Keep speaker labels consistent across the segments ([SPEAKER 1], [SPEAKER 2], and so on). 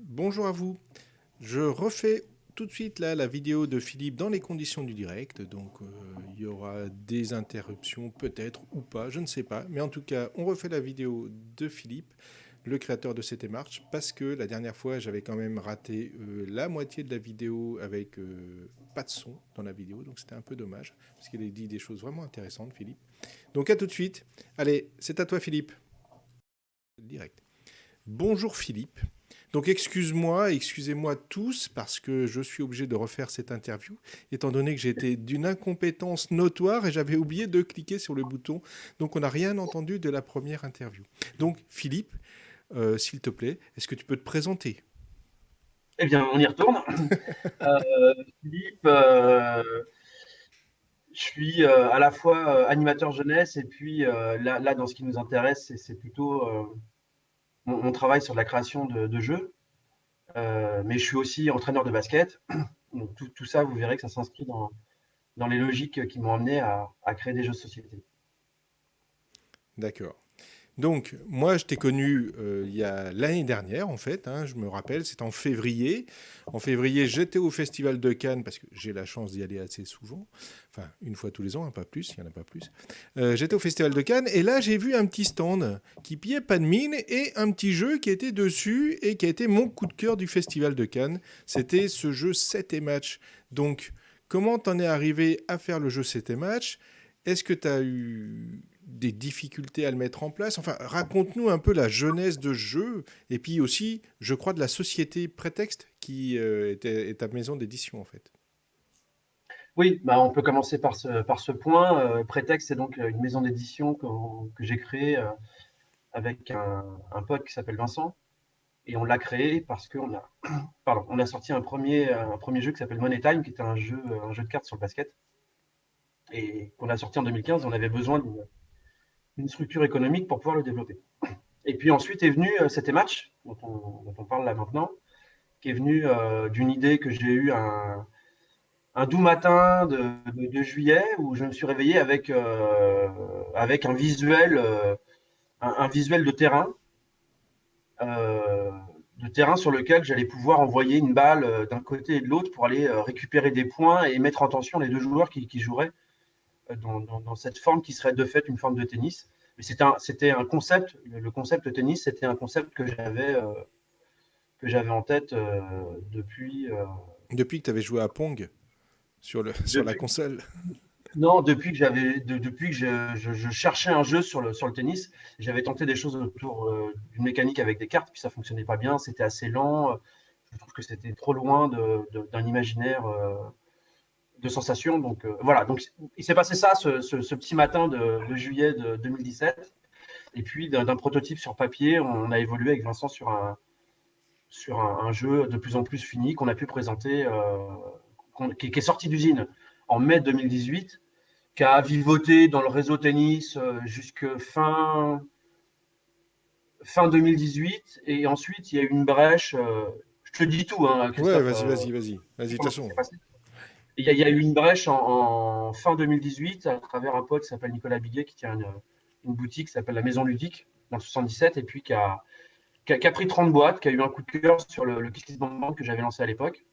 [SPEAKER 1] Bonjour à vous. Je refais tout de suite là la vidéo de Philippe dans les conditions du direct. Donc il y aura des interruptions peut-être ou pas, je ne sais pas. Mais en tout cas, on refait la vidéo de Philippe, le créateur de CT March, parce que la dernière fois, j'avais quand même raté la moitié de la vidéo avec pas de son dans la vidéo. Donc c'était un peu dommage, parce qu'il a dit des choses vraiment intéressantes, Philippe. Donc à tout de suite. Allez, c'est à toi Philippe. Direct. Bonjour Philippe. Donc excuse-moi, excusez-moi tous parce que je suis obligé de refaire cette interview, étant donné que j'étais d'une incompétence notoire et j'avais oublié de cliquer sur le bouton. Donc on n'a rien entendu de la première interview. Donc Philippe, s'il te plaît, est-ce que tu peux te présenter?
[SPEAKER 2] Eh bien, on y retourne. Philippe, je suis à la fois animateur jeunesse et puis là, dans ce qui nous intéresse, c'est plutôt mon travail sur de la création de jeux. Mais je suis aussi entraîneur de basket. Donc, tout ça, vous verrez que ça s'inscrit dans les logiques qui m'ont amené à créer des jeux de société.
[SPEAKER 1] D'accord. Donc, moi, je t'ai connu il y a l'année dernière, en fait, hein, je me rappelle, c'était en février. En février, j'étais au Festival de Cannes, parce que j'ai la chance d'y aller assez souvent. Enfin, une fois tous les ans, hein, pas plus, il n'y en a pas plus. J'étais au Festival de Cannes, et là, j'ai vu un petit stand qui pillait pas de mine, et un petit jeu qui était dessus, et qui a été mon coup de cœur du Festival de Cannes. C'était ce jeu 7 et match. Donc, comment t'en es arrivé à faire le jeu 7 et match? Est-ce que tu as eu des difficultés à le mettre en place? Enfin, raconte-nous un peu la jeunesse de ce jeu, et puis aussi, je crois, de la société Prétexte, qui est ta maison d'édition, en fait.
[SPEAKER 2] Oui, bah, on peut commencer par ce point. Prétexte, c'est donc une maison d'édition que j'ai créée avec un pote qui s'appelle Vincent. Et on l'a créé parce qu'on a, pardon, on a sorti un premier jeu qui s'appelle Money Time, qui était un jeu de cartes sur le basket, et qu'on a sorti en 2015. On avait besoin d'une structure économique pour pouvoir le développer. Et puis ensuite est venu cet match dont on parle là maintenant, qui est venu d'une idée que j'ai eue un doux matin de juillet où je me suis réveillé avec un visuel euh, de terrain sur lequel j'allais pouvoir envoyer une balle d'un côté et de l'autre pour aller récupérer des points et mettre en tension les deux joueurs qui joueraient dans cette forme qui serait de fait une forme de tennis. Mais c'était un concept, le concept tennis, c'était un concept que j'avais en tête
[SPEAKER 1] Depuis que tu avais joué à Pong sur la
[SPEAKER 2] depuis,
[SPEAKER 1] console.
[SPEAKER 2] non, depuis que je cherchais un jeu sur le tennis. J'avais tenté des choses autour d'une mécanique avec des cartes, puis ça fonctionnait pas bien, c'était assez lent. Je trouve que c'était trop loin d'un imaginaire de sensations. Donc voilà, donc il s'est passé ça ce petit matin de juillet de 2017. Et puis d'un prototype sur papier, on a évolué avec Vincent un jeu de plus en plus fini qu'on a pu présenter, qui est sorti d'usine en mai 2018, qui a vivoté dans le réseau tennis jusque fin 2018. Et ensuite, il y a eu une brèche. Je te dis tout, hein,
[SPEAKER 1] Ouais,
[SPEAKER 2] Christophe.
[SPEAKER 1] vas-y, vas-y, vas-y. Vas-y, de toute
[SPEAKER 2] Comment ça s'est
[SPEAKER 1] façon.
[SPEAKER 2] passé? Il y a eu une brèche en fin 2018 à travers un pote qui s'appelle Nicolas Biguet, qui tient une boutique qui s'appelle la Maison Ludique dans le 77, et puis qui a pris 30 boîtes, qui a eu un coup de cœur sur le Kiss Kiss Bang Bang que j'avais lancé à l'époque.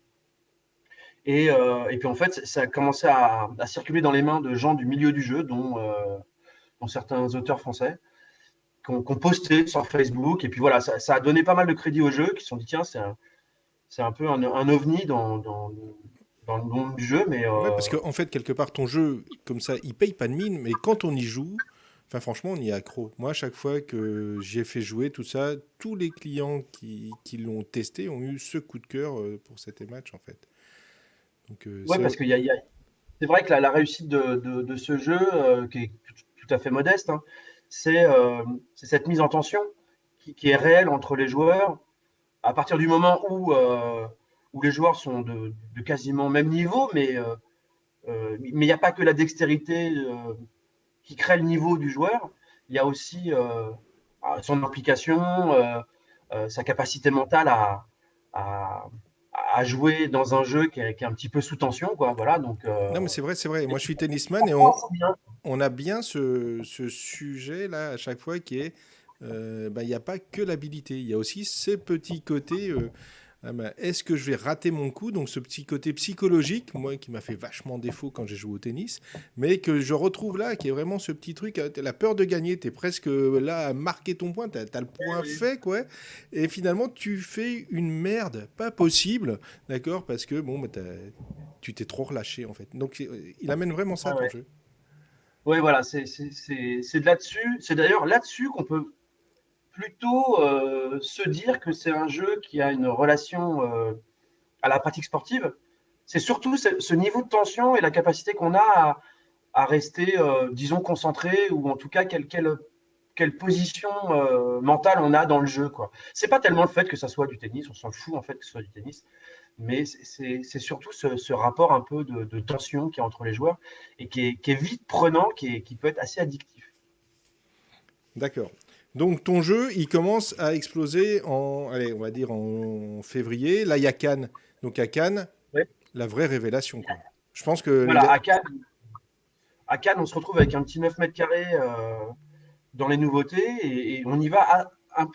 [SPEAKER 2] Et puis en fait, ça a commencé à circuler dans les mains de gens du milieu du jeu, dont certains auteurs français, qui ont posté sur Facebook. Et puis voilà, ça a donné pas mal de crédit au jeu, qui se sont dit, tiens, c'est un peu un ovni dans le monde du jeu, mais
[SPEAKER 1] Ouais, parce qu'en fait, quelque part, ton jeu, comme ça, il paye pas de mine, mais quand on y joue, enfin, franchement, on y est accro. Moi, à chaque fois que j'ai fait jouer tout ça, tous les clients qui l'ont testé ont eu ce coup de cœur pour cet match, en fait. Donc,
[SPEAKER 2] ouais, parce c'est vrai que la réussite de ce jeu, qui est tout à fait modeste, hein, c'est cette mise en tension qui est réelle entre les joueurs à partir du moment où les joueurs sont de quasiment même niveau, mais il n'y a pas que la dextérité qui crée le niveau du joueur, il y a aussi son implication, sa capacité mentale à, à jouer dans un jeu qui est un petit peu sous tension, quoi. Voilà, donc
[SPEAKER 1] non, mais c'est vrai, c'est vrai.
[SPEAKER 2] et
[SPEAKER 1] Moi, je suis tennisman et
[SPEAKER 2] franchement, c'est bien.
[SPEAKER 1] on a bien ce sujet-là à chaque fois qui est, bah, il n'y a pas que l'habilité. Il y a aussi ces petits côtés. Ah ben, est-ce que je vais rater mon coup? Donc ce petit côté psychologique, moi qui m'a fait vachement défaut quand j'ai joué au tennis, mais que je retrouve là, qui est vraiment ce petit truc, la peur de gagner, tu es presque là à marquer ton point, tu as le point fait, quoi. Et finalement, tu fais une merde, pas possible, d'accord? Parce que bon, bah, tu t'es trop relâché en fait. Donc il amène vraiment ça
[SPEAKER 2] Ouais,
[SPEAKER 1] ton
[SPEAKER 2] ouais.
[SPEAKER 1] jeu.
[SPEAKER 2] Ouais, voilà, c'est de là-dessus. C'est d'ailleurs là-dessus qu'on peut plutôt se dire que c'est un jeu qui a une relation à la pratique sportive. C'est surtout ce niveau de tension et la capacité qu'on a à rester, disons, concentré ou en tout cas quelle position mentale on a dans le jeu, quoi. C'est pas tellement le fait que ça soit du tennis, on s'en fout en fait que ce soit du tennis, mais c'est surtout ce rapport un peu de tension qui est entre les joueurs et qui est vite prenant, qui peut être assez addictif.
[SPEAKER 1] D'accord. Donc ton jeu, il commence à exploser en, allez, on va dire en février. Là, il y a Cannes. Donc à Cannes,
[SPEAKER 2] Ouais.
[SPEAKER 1] la vraie révélation, quoi. Je pense que
[SPEAKER 2] Voilà, à Cannes, on se retrouve avec un petit 9 mètres carrés dans les nouveautés et on y va un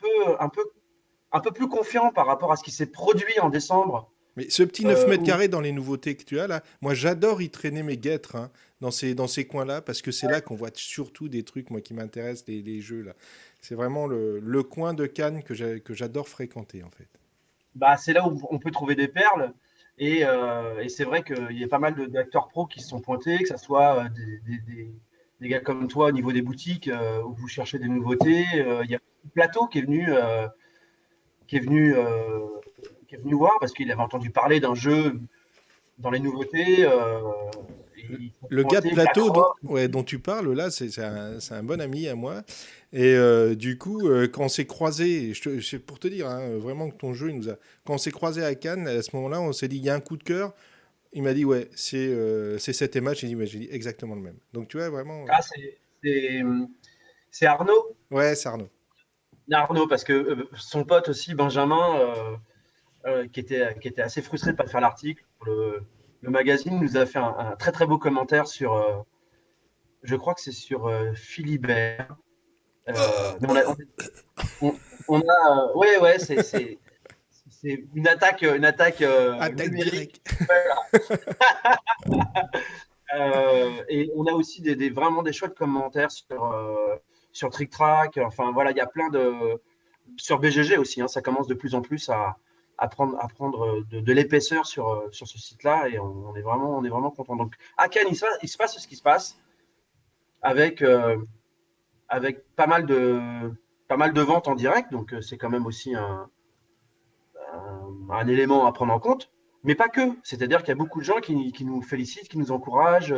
[SPEAKER 2] peu plus confiant par rapport à ce qui s'est produit en décembre.
[SPEAKER 1] mais ce petit 9 mètres
[SPEAKER 2] Où,
[SPEAKER 1] carrés dans les nouveautés que tu as là, moi j'adore y traîner mes guêtres hein, dans ces coins-là parce que c'est là qu'on voit surtout des trucs moi qui m'intéressent, les jeux là. C'est vraiment le coin de Cannes que j'adore fréquenter en fait.
[SPEAKER 2] bah, c'est là où on peut trouver des perles. Et c'est vrai qu'il y a pas mal d'acteurs pros qui se sont pointés, que ce soit des gars comme toi au niveau des boutiques où vous cherchez des nouveautés. Il y a Plateau qui est venu, euh, qui est venu voir parce qu'il avait entendu parler d'un jeu dans les nouveautés. Et ils sont
[SPEAKER 1] Le gars de
[SPEAKER 2] pointés,
[SPEAKER 1] plateau
[SPEAKER 2] Blackrock.
[SPEAKER 1] ouais, dont tu parles là, c'est un bon ami à moi. Et du coup, quand on s'est croisés, c'est pour te dire hein, vraiment que ton jeu, il nous a, quand on s'est croisés à Cannes, à ce moment-là, on s'est dit il y a un coup de cœur. Il m'a dit, ouais, c'est cet match. J'ai dit exactement le même. Donc, tu vois, vraiment.
[SPEAKER 2] Ah, c'est Arnaud.
[SPEAKER 1] Ouais, c'est Arnaud.
[SPEAKER 2] Arnaud, parce que son pote aussi, Benjamin, qui était assez frustré de ne pas faire l'article. Le magazine nous a fait un très très beau commentaire sur, je crois que c'est sur Philibert. Mais on a ouais, ouais, c'est une attaque
[SPEAKER 1] Attaque
[SPEAKER 2] numérique.
[SPEAKER 1] directe.
[SPEAKER 2] Et on a aussi vraiment des chouettes commentaires sur Trick Track. Enfin voilà, il y a plein de sur BGG aussi. Hein, ça commence de plus en plus à prendre de l'épaisseur sur ce site-là et on est vraiment content. Donc à Cannes, il se passe ce qui se passe avec avec pas mal de ventes en direct. Donc c'est quand même aussi un élément à prendre en compte. Mais pas que. C'est-à-dire qu'il y a beaucoup de gens qui nous félicitent, qui nous encouragent.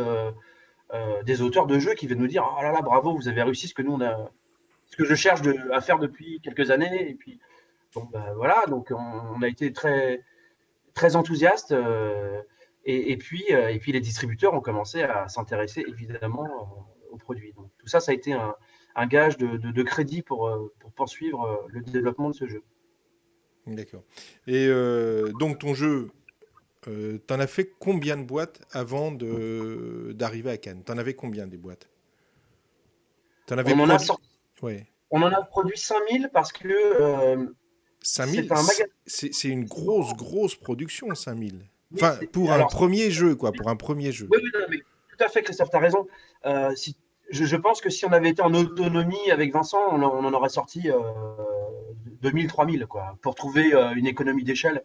[SPEAKER 2] Des auteurs de jeux qui viennent nous dire oh là là bravo vous avez réussi ce que nous on a ce que je cherche à faire depuis quelques années et puis bon ben voilà donc on a été très très enthousiastes et puis les distributeurs ont commencé à s'intéresser évidemment aux produits donc tout ça ça a été un gage de crédit pour poursuivre le développement de ce jeu.
[SPEAKER 1] D'accord. Et donc, ton jeu, t'en as fait combien de boîtes avant d'arriver à Cannes? T'en avais combien des boîtes? T'en avais
[SPEAKER 2] On en a
[SPEAKER 1] produit.
[SPEAKER 2] sorti,
[SPEAKER 1] Ouais.
[SPEAKER 2] on en a produit 5000 parce que
[SPEAKER 1] 5000,
[SPEAKER 2] c'est un magasin.
[SPEAKER 1] c'est une grosse production, 5000. Enfin, pour un
[SPEAKER 2] Alors
[SPEAKER 1] premier jeu, quoi, pour un premier jeu.
[SPEAKER 2] oui, oui, non, mais tout à fait, Christophe, tu as raison. Si, je pense que si on avait été en autonomie avec Vincent, on en aurait sorti 2000, 3000, quoi, pour trouver une économie d'échelle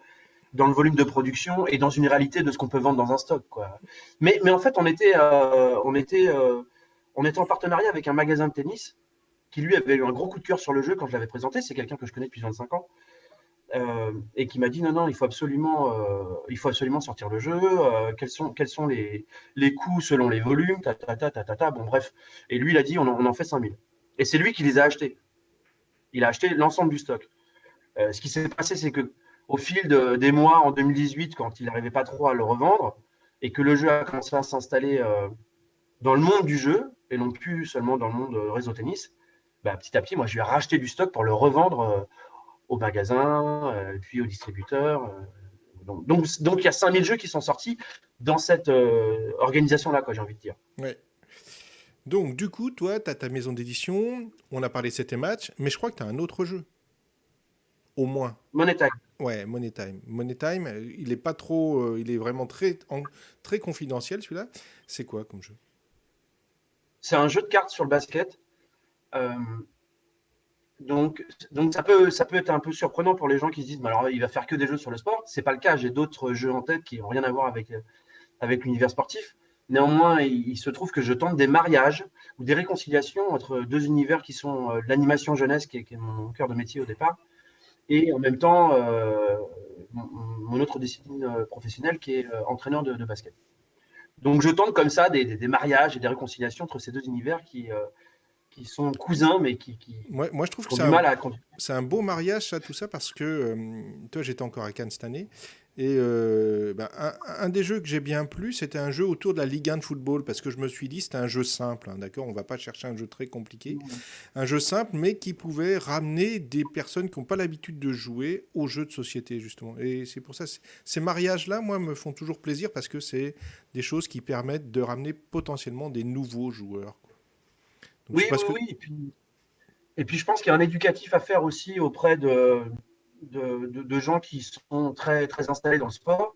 [SPEAKER 2] dans le volume de production et dans une réalité de ce qu'on peut vendre dans un stock, quoi. Mais en fait, on était en partenariat avec un magasin de tennis qui, lui, avait eu un gros coup de cœur sur le jeu quand je l'avais présenté. C'est quelqu'un que je connais depuis 25 ans et qui m'a dit non, non, il faut absolument sortir le jeu. Quels sont les coûts selon les volumes, bon bref. Et lui, il a dit on en fait 5000. Et c'est lui qui les a achetés. Il a acheté l'ensemble du stock. Ce qui s'est passé, c'est que au fil des mois en 2018, quand il n'arrivait pas trop à le revendre et que le jeu a commencé à s'installer dans le monde du jeu et non plus seulement dans le monde réseau tennis, bah, petit à petit, moi, je lui ai racheté du stock pour le revendre au magasin, puis aux distributeurs. Donc, il y a 5000 jeux qui sont sortis dans cette organisation-là, quoi, j'ai envie de dire.
[SPEAKER 1] Ouais. Donc, du coup, toi, tu as ta maison d'édition. On a parlé de 7 match, mais je crois que tu as un autre jeu. Au moins.
[SPEAKER 2] Money Time.
[SPEAKER 1] Ouais, Money Time. Money Time, il est pas trop, il est vraiment très confidentiel celui-là. C'est quoi comme jeu?
[SPEAKER 2] C'est un jeu de cartes sur le basket. Euh, donc ça peut être un peu surprenant pour les gens qui se disent, bah alors il va faire que des jeux sur le sport. C'est pas le cas. J'ai d'autres jeux en tête qui n'ont rien à voir avec l'univers sportif. Néanmoins, il se trouve que je tente des mariages ou des réconciliations entre deux univers qui sont l'animation jeunesse, qui est mon cœur de métier au départ, et en même temps mon autre discipline professionnelle qui est entraîneur de basket. Donc je tente comme ça des mariages et des réconciliations entre ces deux univers qui sont cousins, mais
[SPEAKER 1] Moi, je trouve que
[SPEAKER 2] ont du mal à.
[SPEAKER 1] c'est un beau mariage, ça, tout ça, parce que toi, j'étais encore à Cannes cette année. Et ben, un des jeux que j'ai bien plu, c'était un jeu autour de la Ligue 1 de football, parce que je me suis dit, c'était un jeu simple, hein, d'accord? On va pas chercher un jeu très compliqué. Un jeu simple, mais qui pouvait ramener des personnes qui n'ont pas l'habitude de jouer aux jeux de société, justement. Et c'est pour ça, ces mariages-là, moi, me font toujours plaisir, parce que c'est des choses qui permettent de ramener potentiellement des nouveaux joueurs, quoi. Donc, je
[SPEAKER 2] Oui,
[SPEAKER 1] sais pas
[SPEAKER 2] oui,
[SPEAKER 1] ce que...
[SPEAKER 2] oui. Et puis je pense qu'il y a un éducatif à faire aussi auprès de gens qui sont très, très installés dans le sport,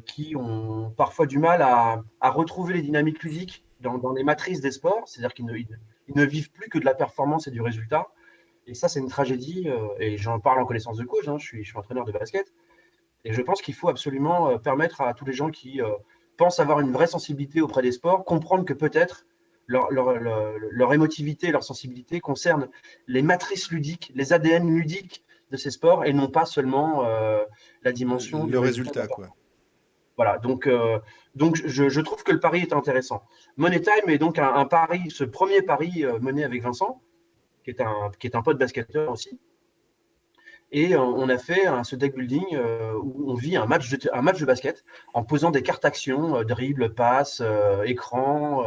[SPEAKER 2] qui ont parfois du mal à retrouver les dynamiques ludiques dans les matrices des sports, c'est-à-dire qu'ils ne vivent plus que de la performance et du résultat. Et ça, c'est une tragédie, et j'en parle en connaissance de cause, hein, je suis entraîneur de basket, et je pense qu'il faut absolument permettre à tous les gens qui pensent avoir une vraie sensibilité auprès des sports, comprendre que peut-être leur émotivité, leur sensibilité concerne les matrices ludiques, les ADN ludiques de ces sports, et non pas seulement la dimension du
[SPEAKER 1] Le
[SPEAKER 2] résultat de la
[SPEAKER 1] résultat, quoi.
[SPEAKER 2] performance. Voilà, donc je trouve que le pari est intéressant. Money Time est donc un pari, ce premier pari mené avec Vincent, qui est un pote basketteur aussi. Et on a fait ce deck building où on vit un match de basket en posant des cartes actions, dribble, passe, écran.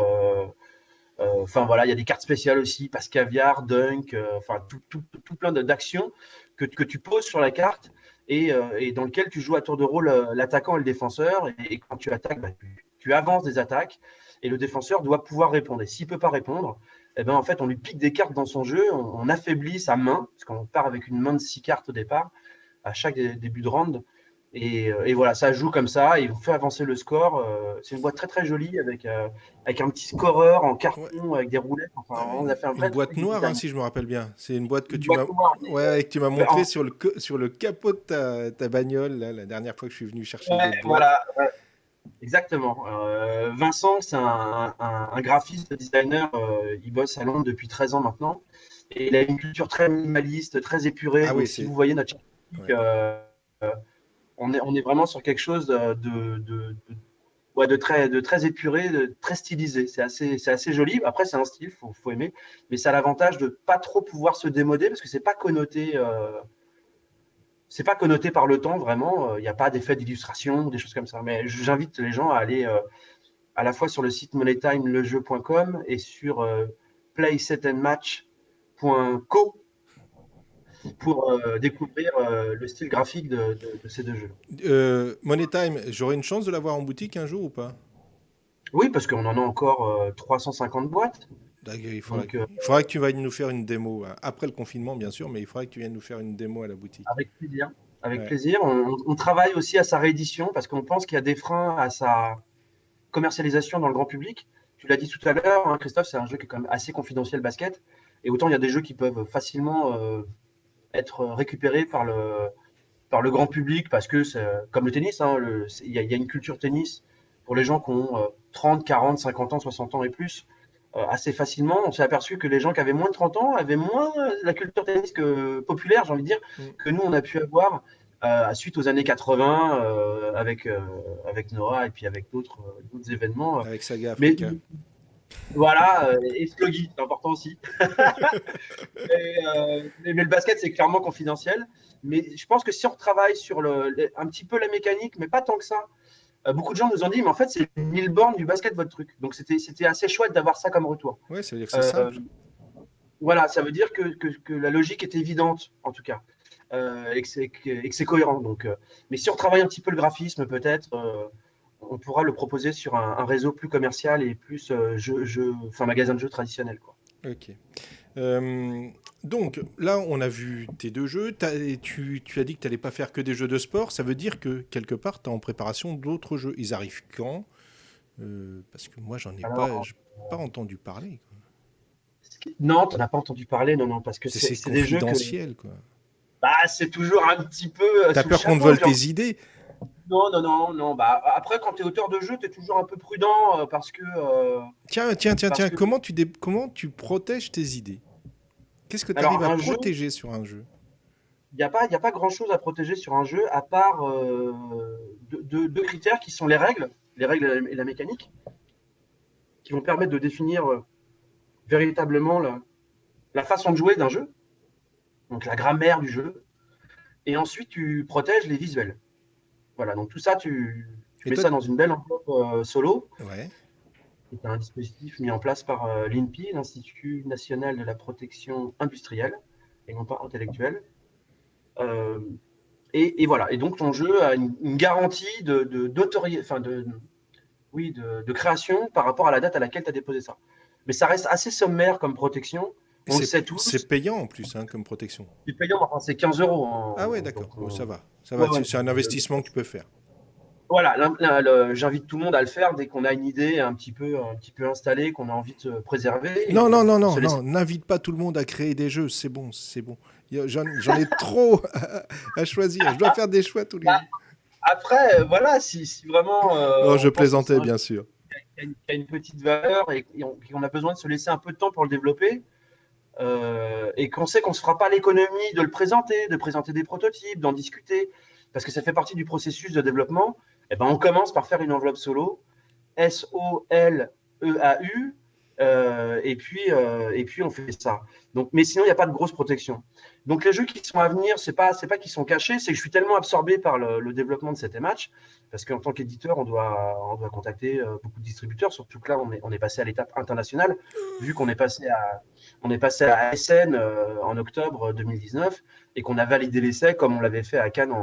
[SPEAKER 2] Enfin voilà, il y a des cartes spéciales aussi, passe caviar, dunk, enfin tout plein d'actions que tu poses sur la carte et dans lequel tu joues à tour de rôle l'attaquant et le défenseur. Et quand tu attaques, bah, tu avances des attaques et le défenseur doit pouvoir répondre. Et s'il ne peut pas répondre, eh ben, en fait, on lui pique des cartes dans son jeu, on affaiblit sa main, parce qu'on part avec une main de 6 cartes au départ, à chaque début de round. Et voilà, ça joue comme ça, et on fait avancer le score. C'est une boîte très très jolie avec un petit scoreur en
[SPEAKER 1] Ouais,
[SPEAKER 2] carton, avec des roulettes. Enfin, on a fait un
[SPEAKER 1] une
[SPEAKER 2] vrai
[SPEAKER 1] boîte
[SPEAKER 2] travail de
[SPEAKER 1] noire, hein,
[SPEAKER 2] design.
[SPEAKER 1] si je me rappelle bien. C'est une boîte que
[SPEAKER 2] Une
[SPEAKER 1] tu
[SPEAKER 2] boîte
[SPEAKER 1] m'as
[SPEAKER 2] noire,
[SPEAKER 1] ouais, que tu m'as
[SPEAKER 2] mais
[SPEAKER 1] montré sur le capot de ta bagnole, là, la dernière fois que je suis venu chercher
[SPEAKER 2] ouais,
[SPEAKER 1] des boîtes.
[SPEAKER 2] voilà, ouais, exactement. Vincent, c'est un graphiste designer. Il bosse à Londres depuis 13 ans maintenant. Et il a une culture très minimaliste, très épurée.
[SPEAKER 1] Ah
[SPEAKER 2] Donc,
[SPEAKER 1] oui,
[SPEAKER 2] si vous
[SPEAKER 1] c'est...
[SPEAKER 2] voyez notre graphique,
[SPEAKER 1] Ouais.
[SPEAKER 2] on est vraiment sur quelque chose ouais, de très épuré, de très stylisé. C'est assez joli. Après, c'est un style, faut aimer. Mais ça a l'avantage de ne pas trop pouvoir se démoder parce que c'est pas connoté par le temps, vraiment. Il n'y a pas d'effet d'illustration ou des choses comme ça. Mais j'invite les gens à aller à la fois sur le site moneytimelejeu.com et sur playsetandmatch.co pour découvrir le style graphique de ces deux jeux.
[SPEAKER 1] Money Time, j'aurai une chance de l'avoir en boutique un jour ou pas?
[SPEAKER 2] Oui, parce qu'on en a encore 350 boîtes.
[SPEAKER 1] D'accord,
[SPEAKER 2] Donc,
[SPEAKER 1] il faudra que tu viennes nous faire une démo, hein. Après le confinement, bien sûr, mais il faudra que tu viennes nous faire une démo à la boutique.
[SPEAKER 2] avec plaisir. Avec
[SPEAKER 1] Ouais.
[SPEAKER 2] plaisir. On travaille aussi à sa réédition parce qu'on pense qu'il y a des freins à sa commercialisation dans le grand public. Tu l'as dit tout à l'heure, hein, Christophe, c'est un jeu qui est quand même assez confidentiel basket. Et autant il y a des jeux qui peuvent facilement être récupérés par le grand public parce que c'est comme le tennis, hein, il y a une culture tennis pour les gens qui ont 30, 40, 50 ans, 60 ans et plus. Assez facilement, on s'est aperçu que les gens qui avaient moins de 30 ans avaient moins la culture tennis populaire, j'ai envie de dire,
[SPEAKER 1] Mm.
[SPEAKER 2] que nous on a pu avoir suite aux années 80 avec Noah et puis avec d'autres événements.
[SPEAKER 1] Avec Saga
[SPEAKER 2] Mais
[SPEAKER 1] Africa.
[SPEAKER 2] voilà, et Sloggy, c'est important aussi. Mais le basket, c'est clairement confidentiel. Mais je pense que si on retravaille sur un petit peu la mécanique, mais pas tant que ça, beaucoup de gens nous ont dit, mais en fait, c'est une mille bornes du basket, votre truc. Donc, c'était assez chouette d'avoir ça comme retour.
[SPEAKER 1] Ouais, ça veut dire que c'est
[SPEAKER 2] Euh,
[SPEAKER 1] simple.
[SPEAKER 2] voilà, ça veut dire que la logique est évidente, en tout cas, et que c'est cohérent. Donc, mais si on retravaille un petit peu le graphisme, peut-être, on pourra le proposer sur un réseau plus commercial et plus magasin de jeux traditionnel, quoi.
[SPEAKER 1] Ok. Euh, Donc là, on a vu tes deux jeux. Tu as dit que tu n'allais pas faire que des jeux de sport. Ça veut dire que quelque part, tu as en préparation d'autres jeux. Ils arrivent quand? Parce que moi,
[SPEAKER 2] Alors,
[SPEAKER 1] j'ai pas entendu parler, quoi.
[SPEAKER 2] non, tu n'en as pas entendu parler, non, non, parce que
[SPEAKER 1] C'est
[SPEAKER 2] c'est des jeux que
[SPEAKER 1] confidentiel, quoi.
[SPEAKER 2] bah, c'est toujours un petit peu
[SPEAKER 1] T'as
[SPEAKER 2] sous le
[SPEAKER 1] peur qu'on te
[SPEAKER 2] chapeau.
[SPEAKER 1] vole tes idées?
[SPEAKER 2] Non, non, non, non. Bah, après, quand tu es auteur de jeu, tu es toujours un peu prudent parce
[SPEAKER 1] Tiens.
[SPEAKER 2] que
[SPEAKER 1] Comment tu protèges tes idées? Qu'est-ce que tu arrives
[SPEAKER 2] alors
[SPEAKER 1] à
[SPEAKER 2] un jeu,
[SPEAKER 1] protéger sur un jeu?
[SPEAKER 2] il y a pas grand-chose à protéger sur un jeu à part deux critères qui sont les règles et la mécanique, qui vont permettre de définir véritablement la façon de jouer d'un jeu, donc la grammaire du jeu. Et ensuite, tu protèges les visuels. Voilà, donc tout ça, tu
[SPEAKER 1] Et
[SPEAKER 2] mets
[SPEAKER 1] toi,
[SPEAKER 2] ça dans une belle enveloppe solo.
[SPEAKER 1] ouais.
[SPEAKER 2] C'est un dispositif mis en place par l'INPI, l'Institut national de la protection industrielle, et non pas intellectuelle. Euh, et voilà. Et donc ton jeu a une garantie de création par rapport à la date à laquelle tu as déposé ça. Mais ça reste assez sommaire comme protection.
[SPEAKER 1] Et
[SPEAKER 2] On le sait
[SPEAKER 1] c'est
[SPEAKER 2] tous.
[SPEAKER 1] payant en plus, hein, comme protection.
[SPEAKER 2] C'est payant, enfin, c'est 15 euros.
[SPEAKER 1] Ah ouais,
[SPEAKER 2] Donc,
[SPEAKER 1] d'accord. Bon, ça va. Ça va.
[SPEAKER 2] ouais, ouais,
[SPEAKER 1] C'est un investissement que tu peux faire.
[SPEAKER 2] voilà, j'invite tout le monde à le faire dès qu'on a une idée un petit peu installée, qu'on a envie de se préserver
[SPEAKER 1] Non,
[SPEAKER 2] et
[SPEAKER 1] non, non,
[SPEAKER 2] se
[SPEAKER 1] non,
[SPEAKER 2] laisser.
[SPEAKER 1] non. N'invite pas tout le monde à créer des jeux. C'est bon, c'est bon. J'en ai trop à choisir. Je dois faire des choix tous les
[SPEAKER 2] Bah,
[SPEAKER 1] jours.
[SPEAKER 2] après, voilà, si vraiment
[SPEAKER 1] Non, je
[SPEAKER 2] on pense que c'est
[SPEAKER 1] plaisantais,
[SPEAKER 2] un jeu
[SPEAKER 1] bien sûr.
[SPEAKER 2] qui a une petite valeur qu'on a besoin de se laisser un peu de temps pour le développer, et qu'on sait qu'on ne se fera pas l'économie de présenter des prototypes, d'en discuter, parce que ça fait partie du processus de développement, et ben on commence par faire une enveloppe solo, SOLEAU, et puis on fait ça. Donc, mais sinon, il n'y a pas de grosse protection. Donc les jeux qui sont à venir, c'est pas qu'ils sont cachés, c'est que je suis tellement absorbé par le développement de cet match, parce qu'en tant qu'éditeur, on doit contacter beaucoup de distributeurs, surtout que là, on est passé à l'étape internationale, vu on est passé à ASN en octobre 2019 et qu'on a validé l'essai comme on l'avait fait à Cannes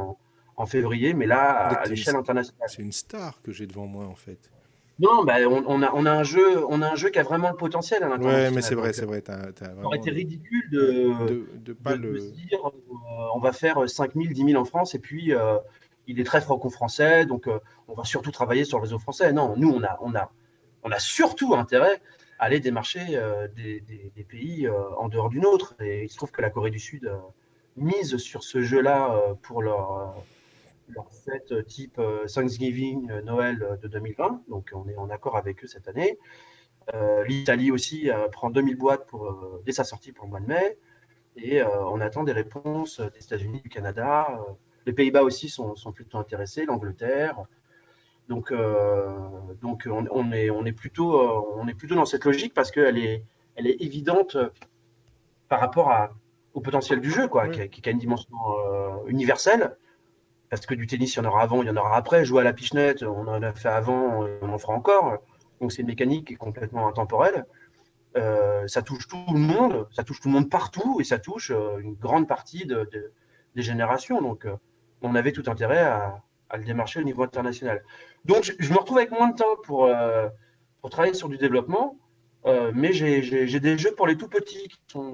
[SPEAKER 2] en février, mais là,
[SPEAKER 1] Donc,
[SPEAKER 2] à l'échelle internationale.
[SPEAKER 1] c'est une star que j'ai devant moi, en fait.
[SPEAKER 2] Non, bah, on a un jeu qui a vraiment le potentiel à
[SPEAKER 1] Ouais, mais
[SPEAKER 2] l'international. Donc,
[SPEAKER 1] c'est vrai. T'as
[SPEAKER 2] ça aurait
[SPEAKER 1] vraiment
[SPEAKER 2] été
[SPEAKER 1] le.
[SPEAKER 2] ridicule
[SPEAKER 1] Ouais, de pas
[SPEAKER 2] de se
[SPEAKER 1] le.
[SPEAKER 2] dire on va faire 5 000, 10 000 en France et puis il est très franco-français, donc on va surtout travailler sur le réseau français. Non, nous, on a surtout intérêt à aller démarcher des pays en dehors du nôtre. Et il se trouve que la Corée du Sud mise sur ce jeu-là pour leur fête type Thanksgiving, Noël de 2020. Donc on est en accord avec eux cette année. L'Italie aussi prend 2000 boîtes dès sa sortie pour le mois de mai. Et on attend des réponses des États-Unis, du Canada. Les Pays-Bas aussi sont plutôt intéressés, l'Angleterre. Donc, on est plutôt dans cette logique parce elle est évidente par rapport au potentiel du jeu, quoi,
[SPEAKER 1] Ouais.
[SPEAKER 2] qui a une dimension universelle. Parce que du tennis, il y en aura avant, il y en aura après. Jouer à la pichenette, on en a fait avant, on en fera encore. Donc c'est une mécanique qui est complètement intemporelle. Ça touche tout le monde, ça touche tout le monde partout et ça touche une grande partie des générations. Donc on avait tout intérêt à le démarcher au niveau international. Donc je me retrouve avec moins de temps pour travailler sur du développement, mais j'ai des jeux pour les tout petits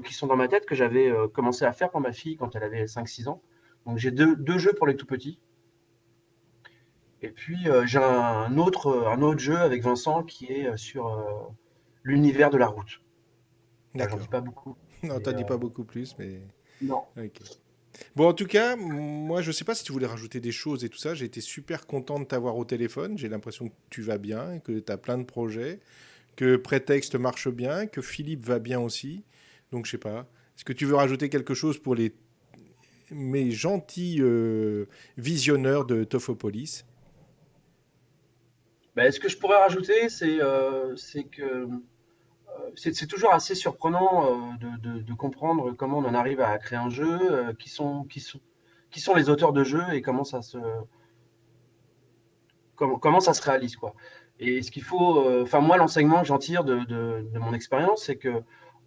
[SPEAKER 2] qui sont dans ma tête que j'avais commencé à faire pour ma fille quand elle avait 5 6 ans. Donc j'ai deux jeux pour les tout petits. Et puis j'ai un autre jeu avec Vincent qui est sur l'univers de la route. Voilà, j'en dis
[SPEAKER 1] D'accord.
[SPEAKER 2] pas beaucoup.
[SPEAKER 1] Non,
[SPEAKER 2] Mais,
[SPEAKER 1] t'as dit pas beaucoup plus, mais.
[SPEAKER 2] non.
[SPEAKER 1] Ok. Bon, en tout cas, moi, je sais pas si tu voulais rajouter des choses et tout ça. J'ai été super content de t'avoir au téléphone. J'ai l'impression que tu vas bien, que tu as plein de projets, que Prétexte marche bien, que Philippe va bien aussi. Donc, je sais pas. Est-ce que tu veux rajouter quelque chose pour mes gentils visionneurs de Tophopolis?
[SPEAKER 2] Bah, ce que je pourrais rajouter, c'est que c'est toujours assez surprenant de comprendre comment on en arrive à créer un jeu, qui sont les auteurs de jeux et comment ça se réalise, quoi. Et ce qu'il faut, enfin moi, l'enseignement que j'en tire de mon expérience, c'est que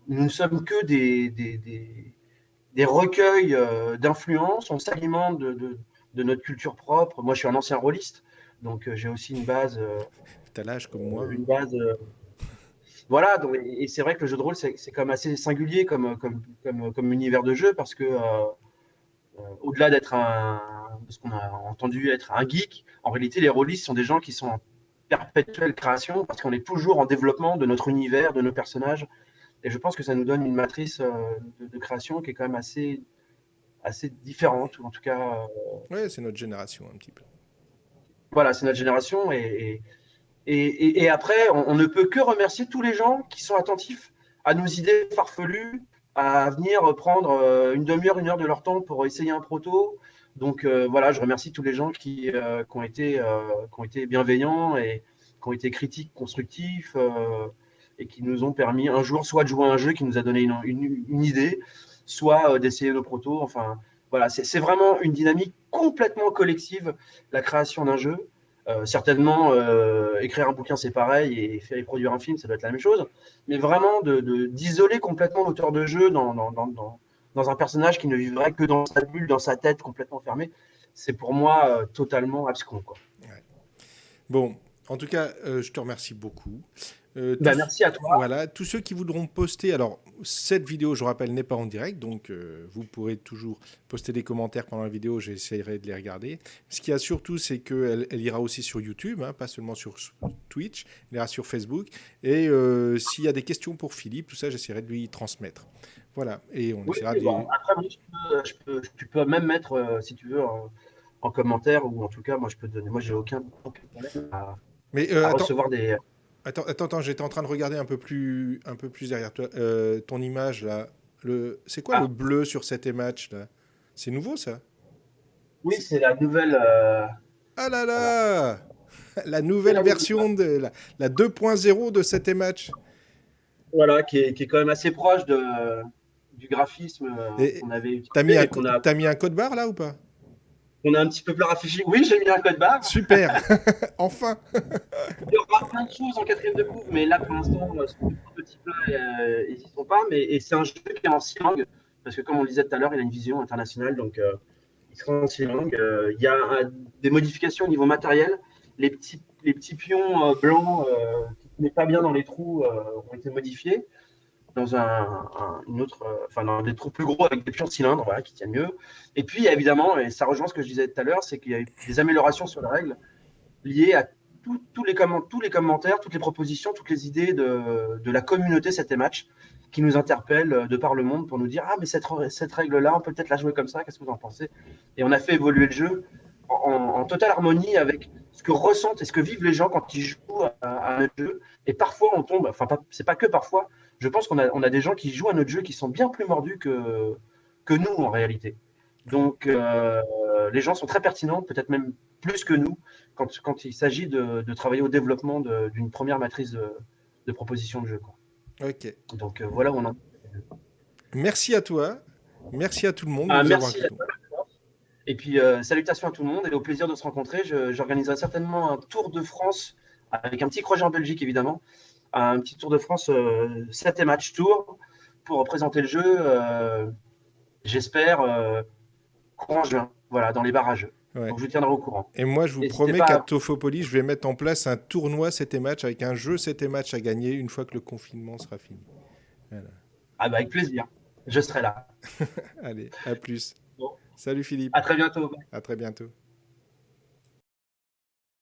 [SPEAKER 2] nous ne sommes que des recueils d'influences, on s'alimente de notre culture propre. Moi, je suis un ancien rôliste, donc j'ai aussi
[SPEAKER 1] T'as l'âge comme moi, hein.
[SPEAKER 2] une base Voilà, donc, et c'est vrai que le jeu de rôle, c'est quand même assez singulier comme univers de jeu parce que au-delà d'être ce qu'on a entendu être un geek, en réalité, les rôlistes sont des gens qui sont en perpétuelle création parce qu'on est toujours en développement de notre univers, de nos personnages. Et je pense que ça nous donne une matrice de création qui est quand même assez différente, ou en tout cas,
[SPEAKER 1] Ouais, c'est notre génération un petit peu.
[SPEAKER 2] voilà, c'est notre génération. Et après, on ne peut que remercier tous les gens qui sont attentifs à nos idées farfelues, à venir prendre une demi-heure, une heure de leur temps pour essayer un proto. Donc voilà, je remercie tous les gens qui ont été bienveillants et qui ont été critiques, constructifs et qui nous ont permis un jour soit de jouer à un jeu qui nous a donné une idée, soit d'essayer nos protos. Enfin, voilà, c'est vraiment une dynamique complètement collective, la création d'un jeu. Certainement, écrire un bouquin, c'est pareil, et produire un film, ça doit être la même chose. Mais vraiment, d'isoler complètement l'auteur de jeu dans un personnage qui ne vivrait que dans sa bulle, dans sa tête complètement fermée, c'est pour moi totalement abscon, quoi.
[SPEAKER 1] Ouais. Bon, en tout cas, je te remercie beaucoup.
[SPEAKER 2] Ben, merci à toi.
[SPEAKER 1] Voilà, tous ceux qui voudront poster, alors cette vidéo, je rappelle, n'est pas en direct, donc vous pourrez toujours poster des commentaires pendant la vidéo, j'essaierai de les regarder. Ce qu'il y a surtout, c'est qu'elle ira aussi sur YouTube, hein, pas seulement sur Twitch, elle ira sur Facebook. Et s'il y a des questions pour Philippe, tout ça, j'essaierai de lui transmettre. Voilà, et on
[SPEAKER 2] Oui,
[SPEAKER 1] essaiera
[SPEAKER 2] bon,
[SPEAKER 1] de...
[SPEAKER 2] après, moi, tu peux même mettre, si tu veux, en commentaire, ou en tout cas, moi, je peux te donner. Moi, j'ai aucun problème
[SPEAKER 1] Mais
[SPEAKER 2] à
[SPEAKER 1] attends,
[SPEAKER 2] recevoir des.
[SPEAKER 1] attends, j'étais en train de regarder un peu plus derrière toi. Ton image là, c'est quoi le
[SPEAKER 2] Ah,
[SPEAKER 1] bleu sur cet match là? C'est nouveau ça?
[SPEAKER 2] oui, c'est la nouvelle.
[SPEAKER 1] Ah là
[SPEAKER 2] Alors,
[SPEAKER 1] là! La
[SPEAKER 2] c'est
[SPEAKER 1] nouvelle
[SPEAKER 2] la nouvelle.
[SPEAKER 1] version de la 2.0 de cet match.
[SPEAKER 2] Voilà, qui est quand même assez proche du graphisme
[SPEAKER 1] Et
[SPEAKER 2] qu'on avait
[SPEAKER 1] t'as
[SPEAKER 2] utilisé et
[SPEAKER 1] t'as mis un code barre là ou pas?
[SPEAKER 2] qu'on a un petit peu plus rafraîchi. Oui, j'ai mis un code barre.
[SPEAKER 1] Super! Enfin!
[SPEAKER 2] Il y aura plein de choses en quatrième de couvre, mais là, pour l'instant, ce prototype-là, ils n'y sont pas. Et c'est un jeu qui est en 6 langues, parce que comme on le disait tout à l'heure, il a une vision internationale, donc il sera en 6 langues. Il y a des modifications au niveau matériel. Les petits pions blancs qui ne tenaient pas bien dans les trous ont été modifiés dans une autre, enfin dans des trous plus gros avec des pions de cylindre, voilà, qui tiennent mieux. Et puis évidemment, et ça rejoint ce que je disais tout à l'heure, c'est qu'il y a eu des améliorations sur les règles liées à tous les commentaires, toutes les propositions, toutes les idées de la communauté 7 match qui nous interpellent de par le monde pour nous dire ah mais cette règle-là, on peut peut-être la jouer comme ça, qu'est-ce que vous en pensez? Et on a fait évoluer le jeu en totale harmonie avec ce que ressentent et ce que vivent les gens quand ils jouent à notre jeu. Et parfois on tombe, enfin c'est pas que parfois, je pense on a des gens qui jouent à notre jeu qui sont bien plus mordus que nous en réalité. Donc les gens sont très pertinents, peut-être même plus que nous, quand il s'agit de travailler au développement d'une première matrice de proposition de jeu, quoi.
[SPEAKER 1] Ok.
[SPEAKER 2] Donc voilà où on en est.
[SPEAKER 1] Merci à toi. Merci à tout le monde de nous avoir
[SPEAKER 2] Merci
[SPEAKER 1] écoutés.
[SPEAKER 2] à toi. Et puis salutations à tout le monde et au plaisir de se rencontrer. J'organiserai certainement un tour de France avec un petit projet en Belgique évidemment, un petit tour de France 7 match tour pour présenter le jeu, j'espère, courant juin, voilà, dans les barrages.
[SPEAKER 1] Ouais.
[SPEAKER 2] Donc je vous tiendrai au courant.
[SPEAKER 1] Et moi, je vous
[SPEAKER 2] N'hésitez
[SPEAKER 1] promets qu'à
[SPEAKER 2] pas.
[SPEAKER 1] Tofopolis, je vais mettre en place un tournoi 7 match avec un jeu 7 match à gagner une fois que le confinement sera fini. Voilà.
[SPEAKER 2] Ah bah avec plaisir, je serai là.
[SPEAKER 1] Allez, à plus.
[SPEAKER 2] Bon,
[SPEAKER 1] Salut Philippe.
[SPEAKER 2] à très bientôt.
[SPEAKER 1] À très bientôt.